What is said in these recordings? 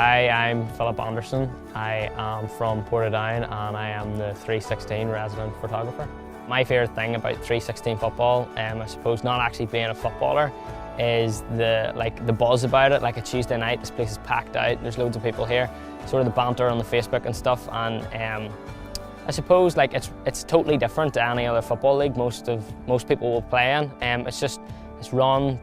I'm Philip Anderson. I am from Portadown and I am the 316 resident photographer. My favourite thing about 316 football, I suppose not actually being a footballer, is the buzz about it. Like a Tuesday night, this place is packed out, there's loads of people here, sort of the banter on the Facebook and stuff, and I suppose like it's totally different to any other football league most people will play in. It's run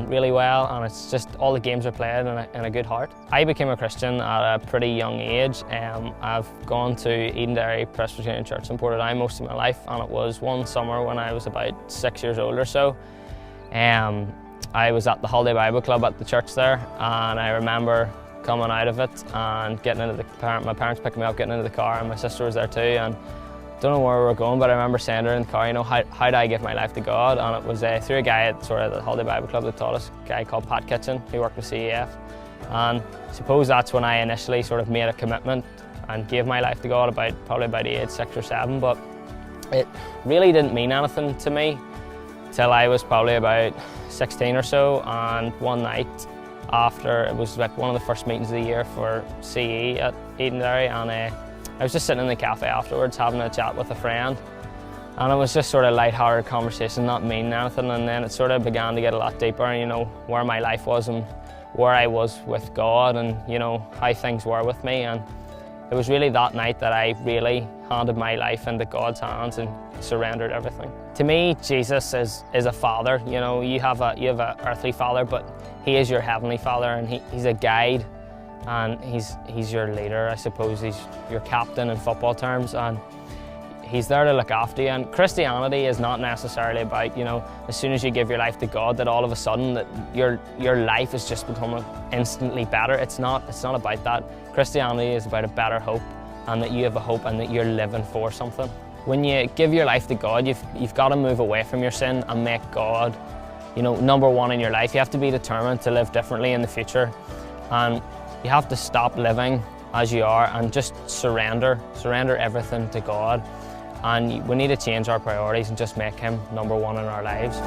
really well, and it's just all the games are played in a good heart. I became a Christian at a pretty young age. I've gone to Edenderry Presbyterian Church in Portadown most of my life, and it was one summer when I was about 6 years old or so. I was at the Holiday Bible Club at the church there, and I remember coming out of it and getting into my parents picking me up, getting into the car, and my sister was there too. And don't know where we were going, but I remember saying to her in the car, you know, how do I give my life to God? And it was through a guy at sort of the Holiday Bible Club that taught us, a guy called Pat Kitchen, who worked with CEF. And I suppose that's when I initially sort of made a commitment and gave my life to God, probably about age 6 or 7. But it really didn't mean anything to me till I was probably about 16 or so. And one night after, it was like one of the first meetings of the year for CE at Edenderry, and I was just sitting in the cafe afterwards having a chat with a friend, and it was just sort of light-hearted conversation, not meaning anything, and then it sort of began to get a lot deeper, you know, where my life was and where I was with God, and you know, how things were with me. And it was really that night that I really handed my life into God's hands and surrendered everything. To me, Jesus is a father. You know, you have an earthly father, but he is your heavenly father, and he's a guide. And he's your leader, I suppose. He's your captain in football terms, and he's there to look after you. And Christianity is not necessarily about, you know, as soon as you give your life to God, that all of a sudden that your life is just becoming instantly better. It's not about that. Christianity is about a better hope, and that you have a hope and that you're living for something. When you give your life to God, you've got to move away from your sin and make God, you know, number one in your life. You have to be determined to live differently in the future, and you have to stop living as you are and just surrender everything to God. And we need to change our priorities and just make Him number one in our lives.